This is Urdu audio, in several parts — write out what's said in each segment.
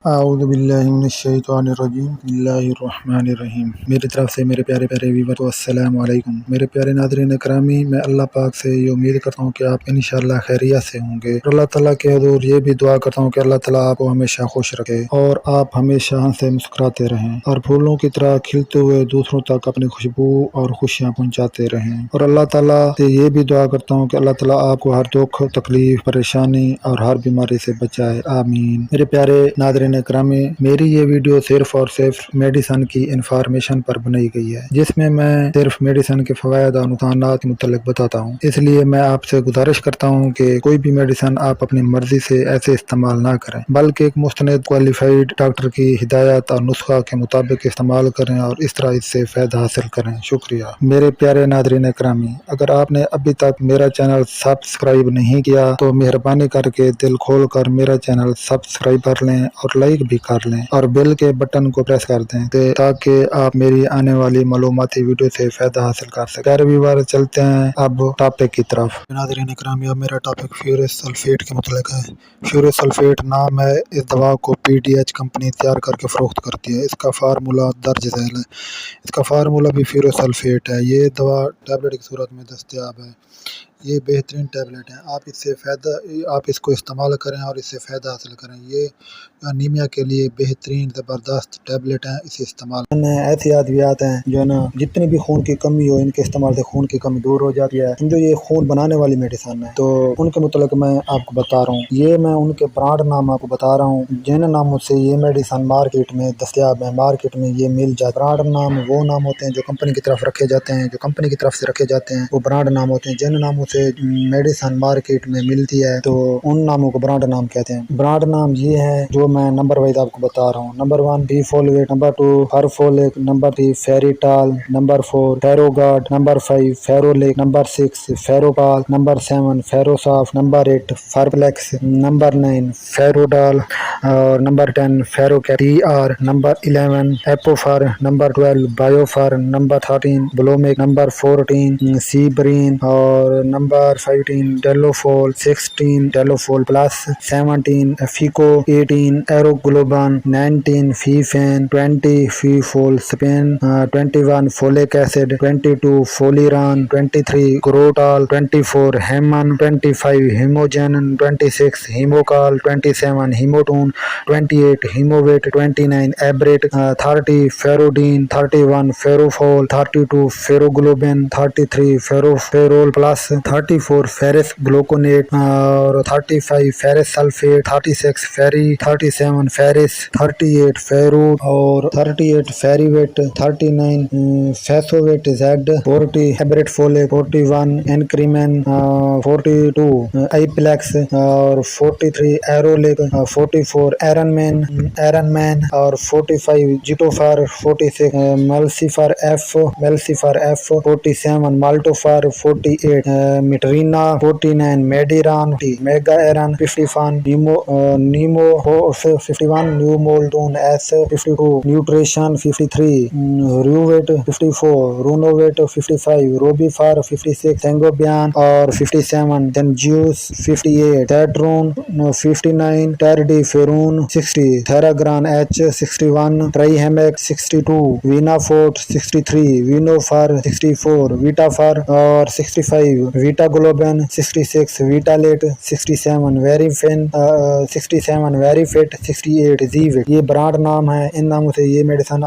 اعوذ باللہ من الشیطان الرجیم بسم اللہ الرحمن الرحیم۔ میری طرف سے میرے پیارے ویور السلام علیکم۔ میرے پیارے ناظرین اکرامی، میں اللہ پاک سے یہ امید کرتا ہوں کہ آپ انشاءاللہ خیریت سے ہوں گے، اور اللہ تعالیٰ کے حضور یہ بھی دعا کرتا ہوں کہ اللہ تعالیٰ آپ کو ہمیشہ خوش رکھے اور آپ ہمیشہ ہنسے مسکراتے رہیں اور پھولوں کی طرح کھلتے ہوئے دوسروں تک اپنی خوشبو اور خوشیاں پہنچاتے رہیں، اور اللہ تعالیٰ سے یہ بھی دعا کرتا ہوں کہ اللہ تعالیٰ آپ کو ہر دکھ، تکلیف، پریشانی اور ہر بیماری سے بچائے، آمین۔ میرے پیارے ناظرین اکرامی، میری یہ ویڈیو صرف اور صرف میڈیسن کی انفارمیشن پر بنائی گئی ہے، جس میں صرف میڈیسن کے فوائد اور نقصانات کے متعلق بتاتا ہوں۔ اس لیے میں آپ سے گزارش کرتا ہوں کہ کوئی بھی میڈیسن آپ اپنی مرضی سے ایسے استعمال نہ کریں، بلکہ ایک مستند کوالیفائڈ ڈاکٹر کی ہدایت اور نسخہ کے مطابق استعمال کریں اور اس طرح اس سے فائدہ حاصل کریں۔ شکریہ۔ میرے پیارے ناظرین اکرامی، اگر آپ نے ابھی تک میرا چینل سبسکرائب نہیں کیا تو مہربانی کر کے دل کھول کر میرا چینل سبسکرائب کر لیں اور لائک بھی کر لیں اور بیل کے بٹن کو پریس کر دیں تاکہ آپ میری آنے والی معلوماتی ویڈیو سے فائدہ حاصل کر سکیں۔ پیارے ویور، چلتے ہیں اب ٹاپک کی طرف۔ ناظرین اکرامی، اب میرا ٹاپک فیورس سلفیٹ کے متعلق ہے۔ فیورس سلفیٹ نام ہے اس دوا کو PDH کمپنی تیار کر کے فروخت کرتی ہے۔ اس کا فارمولہ درج ذیل ہے۔ اس کا فارمولہ بھی فیورس سلفیٹ ہے۔ یہ دوا ٹیبلٹ کی صورت میں دستیاب ہے۔ یہ بہترین ٹیبلٹ ہے۔ آپ اس کو استعمال کریں اور اس سے فائدہ حاصل کریں۔ یہ انیمیا کے لیے بہترین زبردست ٹیبلٹ ہیں، اسے استعمال ایسی ادویات ہیں جو جتنی بھی خون کی کمی ہو، ان کے استعمال سے خون کی کمی دور ہو جاتی ہے۔ جو یہ خون بنانے والی میڈیسن ہے تو ان کے متعلق میں آپ کو بتا رہا ہوں۔ یہ میں ان کے برانڈ نام آپ کو بتا رہا ہوں جن ناموں سے یہ میڈیسن مارکیٹ میں دستیاب ہے، مارکیٹ میں یہ مل جاتا ہے۔ برانڈ نام وہ نام ہوتے ہیں جو کمپنی کی طرف رکھے جاتے ہیں، جو کمپنی کی طرف سے رکھے جاتے ہیں وہ برانڈ نام ہوتے ہیں۔ جن ناموں سے میڈیسن مارکیٹ میں ملتی ہے تو ان ناموں کو برانڈ نام کہتے ہیں۔ برانڈ نام یہ ہے جو میں نمبر وائز آپ کو بتا رہا ہوں۔ نمبر 1 بی فولویٹ، نمبر 2 ہرفولک، نمبر 3 فیریٹال، نمبر 4 فیروگارڈ، نمبر 5 فیرولک، نمبر 6 فیروپال، نمبر 7 فیروساف، نمبر 8 فارپلیکس، نمبر 9 فیروڈال اور نمبر 10 فیروکیٹ TR، نمبر 11 ایپوفار، نمبر 12 بایوفار، نمبر 13 بلومک، نمبر 14 سیبرین اور نمبر 15 ڈیلوفول، 16 ڈیلوفول پلس، 17 فیکو، 18 ایروگلوبان، 19 فیفین، 20 فیفول سپین، 21 فولک ایسڈ، 22 فولیران، 23 گروٹال، 24 ہیمن، 25 ہیموجن، 26 ہیموکال، 27 ہیموٹون، 28 ہیموویٹ، 29 ایبریٹ، 30 فیروڈین، 31 فیروفول، 32 فیروگلوبین، 33 فیرول پلس، 34 فیرس گلوکونیٹ اور 35 فیرس سلفیٹ، 36 فیری، 37 فیرس، 38 فیروٹ اور 38 فیریویٹ، 39 فیسوویٹ زیڈ، 40 ہیبریٹ فولک، 41 انکریمن، 42 ایپلیکس اور 43 ایرولک، 44 ایرن مین اور 45 جیٹوفار، 46 ملسیفار ایف، 47 مالٹوفار، 48 میٹرینا، 49 میڈیران، میگا ایرن، 51 نیمو 51 نیومولڈون ایس، 52 نیوٹریشن، 53 ریوویٹ، 54 رونوویٹ، 55 روبیفار، 56 سینگوبیان اور 57 جنجیوس، 58 ٹیڈرون، 59 ٹیرڈی فیرون، 60 تھیراگران ایچ، 61 ٹرائیہیمیک، 62 وینافورٹ، 63 وینوفار، 64 ویٹافار اور 65 ویٹا گلوبین، 66 ویٹالیٹ، 67 ویریفین، 67 ویریفٹ، 68 زیوٹ۔ یہ برانڈ نام ہے۔ ان ناموں سے یہ میڈیسن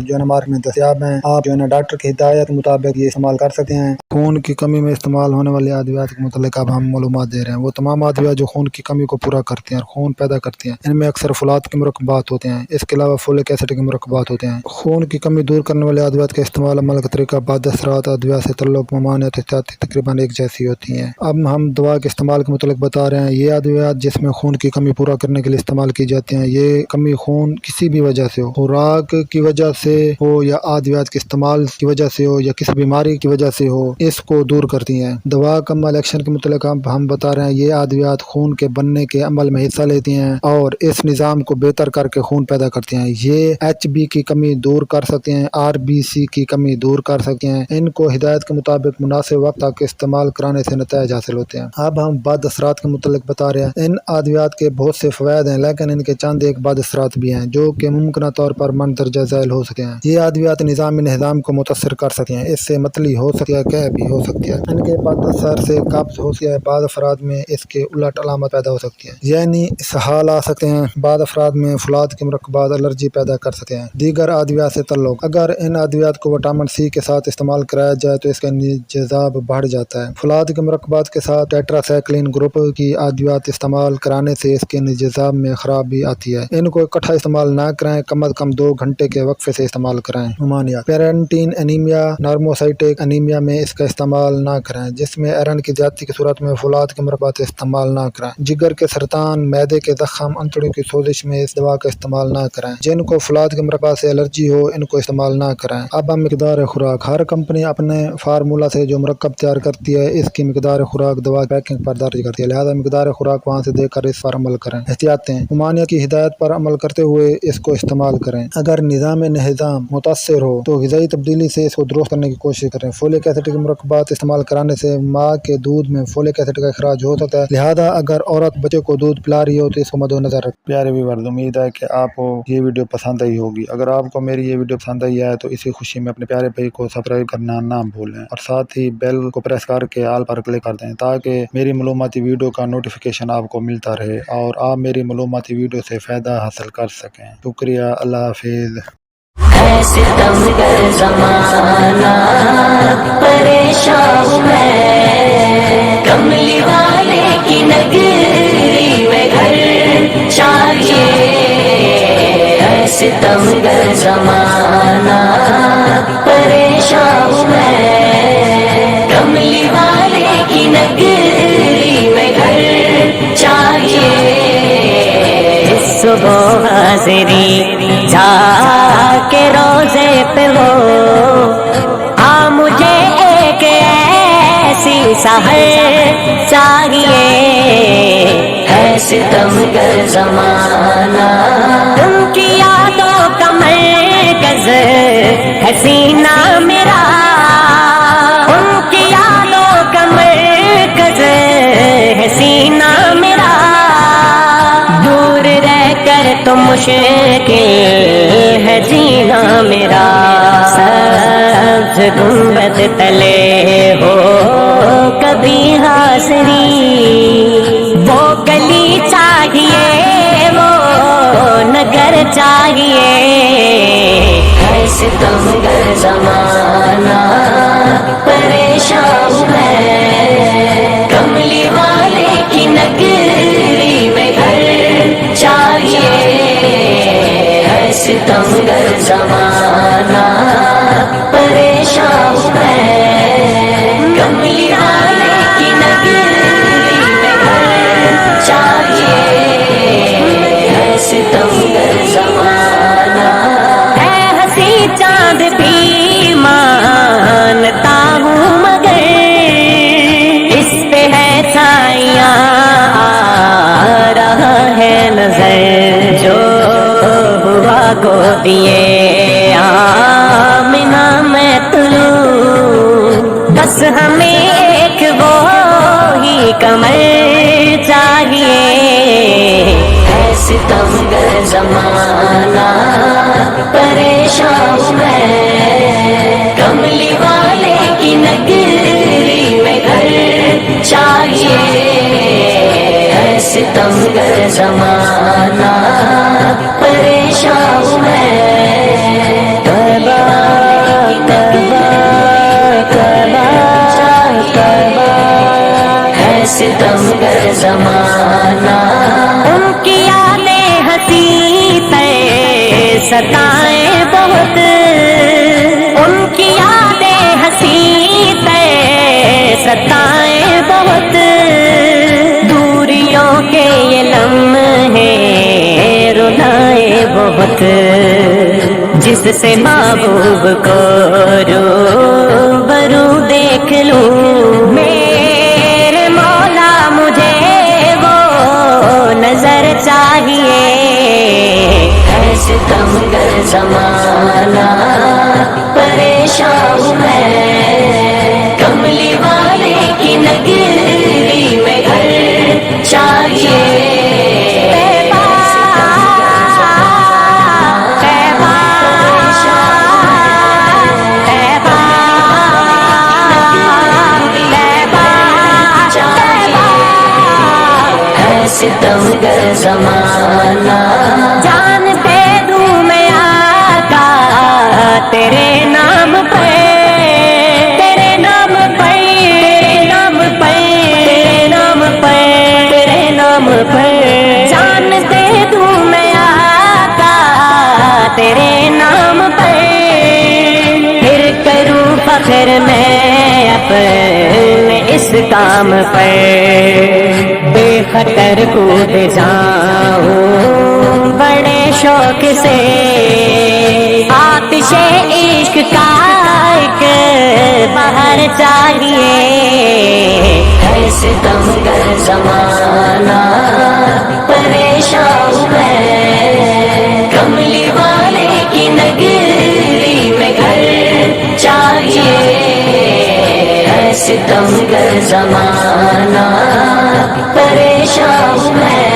جو ہے مارکیٹ میں دستیاب ہیں۔ آپ جو ہے ڈاکٹر کی ہدایت کے مطابق یہ استعمال کر سکتے ہیں۔ خون کی کمی میں استعمال ہونے والی ادویات کے متعلق اب ہم معلومات دے رہے ہیں۔ وہ تمام ادویات جو خون کی کمی کو پورا کرتی ہیں اور خون پیدا کرتی ہیں، ان میں اکثر فولاد کے مرکبات ہوتے ہیں۔ اس کے علاوہ فولک ایسڈ کے مرکبات ہوتے ہیں۔ خون کی کمی دور کرنے والے ادویات کا استعمال عمل کا طریقہ بعد اثرات ادویات سے تعلق ممانعت احتیاطی تقریباً ایک جیسی ہوتی ہیں۔ اب ہم دوا کے استعمال کے متعلق بتا رہے ہیں۔ یہ ادویات جس میں خون کی کمی پورا کرنے کے لیے استعمال کی جاتی ہیں، یہ کمی خون کسی بھی وجہ سے ہو، خوراک کی وجہ سے ہو یا ادویات کے استعمال کی وجہ سے ہو یا کسی بیماری کی وجہ سے ہو، اس کو دور کرتی ہیں۔ دوا کمال ایکشن کے متعلق ہم بتا رہے ہیں۔ یہ ادویات خون کے بننے کے عمل میں حصہ لیتی ہیں اور اس نظام کو بہتر کر کے خون پیدا کرتی ہیں۔ یہ HB کی کمی دور کر سکتے ہیں، RBC کی کمی دور کر سکتے ہیں۔ ان کو ہدایت کے مطابق مناسب وقت تک استعمال کرانے سے نتائج حاصل ہوتے ہیں۔ اب ہم بعد اثرات کے متعلق بتا رہے ہیں۔ ان ادویات کے بہت سے فوائد ہیں، لیکن ان کے چند ایک بعد اثرات بھی ہیں جو کہ ممکنہ طور پر مندرجہ ذیل ہو سکتے ہیں۔ یہ ادویات نظام کو متاثر کر سکتے ہیں، اس سے متلی ہو سکتی ہے، قے بھی ہو سکتی ہے۔ ان کے بعد اثر سے قبض ہو سکتی ہے، بعض افراد میں اس کے الٹ علامت پیدا ہو سکتی ہے، یعنی اسہال آ سکتے ہیں۔ بعض افراد میں فولاد کے مرکبات الرجی پیدا کر سکتے ہیں۔ دیگر ادویات سے تعلق: اگر ان ادویات کو وٹامن سی کے ساتھ استعمال کرایا جائے تو اس کا انجذاب بڑھ جاتا ہے۔ فولاد کے مرکبات کے ساتھ ٹیٹراسائکلین گروپ کی ادویات استعمال کرانے سے اس کے انجذاب میں خرابی آتی ہے۔ ان کو اکٹھا استعمال نہ کرائیں، کم از کم 2 گھنٹے کے وقفے سے استعمال کرائیں۔ ممانعات: پیرنٹین انیمیا، نارموسائٹک انیمیا میں اس کا استعمال نہ کریں، جس میں آئرن کی زیادتی کی صورت میں فولاد کے مرکبات استعمال نہ کریں۔ جگر کے سرطان، معدے کے زخم، انتڑیوں کی سوزش میں اس دوا کا استعمال نہ کریں۔ جن کو فولاد کے مرکبات سے الرجی ہو ان کو استعمال نہ کریں۔ اب ہم مقدار خوراک: ہر کمپنی اپنے فارمولہ سے جو مرکب تیار کرتی ہے اس کی مقدار خوراک دوا پیکنگ پر درج کرتی ہے، لہذا مقدار خوراک وہاں سے دیکھ کر اس پر عمل کریں۔ احتیاطیں: ممانعت کی ہدایت پر عمل کرتے ہوئے اس کو استعمال کریں۔ اگر نظام متاثر ہو تو غذائی تبدیلی سے اس کو درست کرنے کی کوشش کریں۔ فولک ایسڈ کے مرکبات استعمال کرانے سے ماں کے دودھ میں فولک ایسڈ کا اخراج ہو سکتا ہے، لہذا اگر عورت بچے کو دودھ پلا رہی ہو تو اس کو مد نظر رکھیں۔ پیارے ویورز، امید ہے کہ آپ کو یہ ویڈیو پسند آئی ہوگی۔ اگر آپ کو میری یہ ویڈیو پسند آئی ہے تو اسی خوشی میں اپنے پیارے بھائی کو سبسکرائب کرنا نہ بھولیں، اور ساتھ ہی بیل کو پریس کر کے آل پر کلک کر دیں تاکہ میری معلوماتی ویڈیو کا نوٹیفیکیشن آپ کو ملتا رہے اور آپ میری معلوماتی ویڈیو سے فائدہ حاصل کر سکیں۔ شکریہ، اللہ حافظ۔ ستم گر زمانہ پریشان ہوں میں، کملی والے کی نگری میں گھر چاہیے۔ ستم گر زمانہ پریشان ہوں میں، کملی والے کی نگری میں گھر چاہیے۔ صبح حاضری جا کے روزے پہ ہو، مجھے ایک ایسی سحر چاہیے۔ ہے ستمگر زمانہ، ان کی یادوں کا مرکز ہے سینہ میرا، ان کی یادوں کا مرکز ہے سینہ میرا، دور رہ کر تو مشکل ہے جینا میرا۔ سبز گنبد تلے ہو کبھی حاضری، وہ گلی چاہیے، وہ نگر چاہیے۔ ہے ستمگر زمانہ پریشان ہوں میں، کملی والے کی نگری میں گھر چاہیے۔ ہے ستمگر زمانہ پریشان ہوں میں، کملی والے کی نگری میں گھر چاہیے۔ ہے ستمگر زمانہ، ہے ہنسی چاند بھی مانتا ہوں مگر اس پہ ہے چھائیاں آ رہا ہے نظر، جو ہوا کو دیے آمنہ میں طلوع، بس ہمیں ایک وہی کمر چاہیے۔ ہے ستمگر زمانہ پریشان ہوں میں، کملی والے کی نگری میں گھر چاہیے۔ ہے ستمگر زمانہ پریشان ہوں میں، توبہ توبہ توبہ توبہ۔ ہے ستمگر زمانہ، ان کی یادیں ہنسی تے ستائیں بہت، ان کی یادیں ہنسی تے ستائیں بہت، دوریوں کے یہ لمحے رلائے بہت، جس سے محبوب کو روبرو دیکھ لوں، میرے مولا مجھے وہ نظر چاہیے۔ ہے ستمگر زمانہ پریشان ہوں میں، کملی والے کی نگری میں گھر چاہیے طیبہ طیبہ طیبہ ستمگر زمانہ جان دے دوں میں آقا تیرے نام پہ تیرے نام پہ تیرے نام پہ تیرے نام پہ تیرے نام پہ جان دے دوں میں آقا تیرے نام پہ پھر کروں فخر میں اپنے اس کام پر بے خطر کود جاؤں بڑے شوق سے آتش عشق کا ایک باہر چاہیے ہے ستمگر زمانہ پریشان میں کملی والے کی نگری میں گھر چاہیے ہے ستمگر زمانہ پریشان میں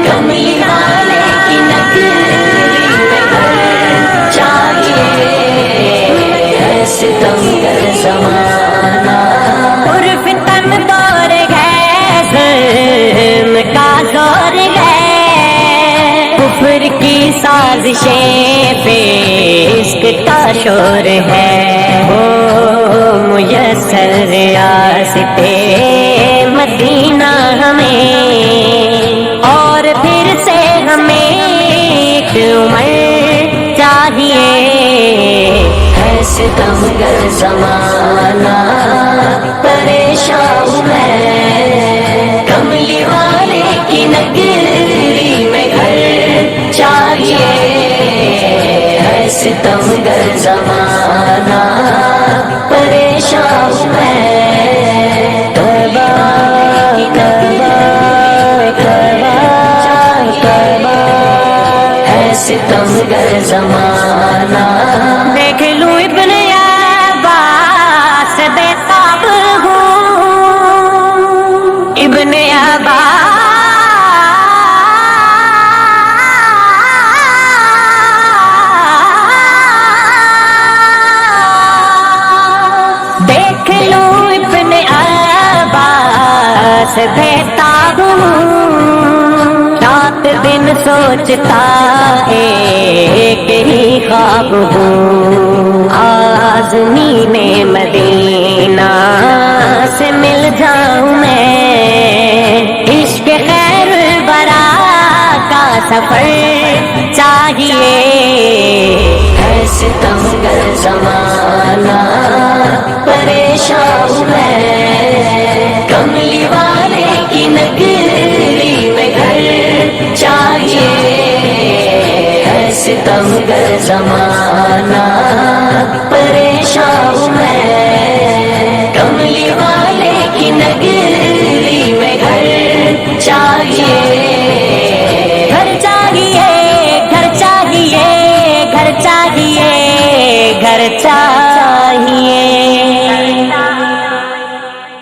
کملی والے کی نگری میں گھر چاہیے ستمگر زمانہ عرف تن دور گئے ظلم کا دور گئے کفر کی سازشیں فسق کا شور ہے وہ میسر ریاست مدینہ ہمیں اور پھر سے ہمیں ایک عمر چاہیے ہے ستمگر زمانہ پریشان میں کملی والے کی نگری میں گھر چاہیے ہے ستمگر زمانہ پریشان میں ستمگر زمانہ دیکھ لوں ابن عباس بے تاب ہوں ابن عباس دیکھ لوں ابن عباس بے تاب ہوں رات دن سوچتا ایک ہی خواب ہوں آزمی میں مدینہ سے مل جاؤں میں عشق خیر الورا کا سفر چاہیے ہے ستمگر زمانہ پریشان میں کملی والے کی نگری میں گھر چاہیے ہے ستمگر زمانہ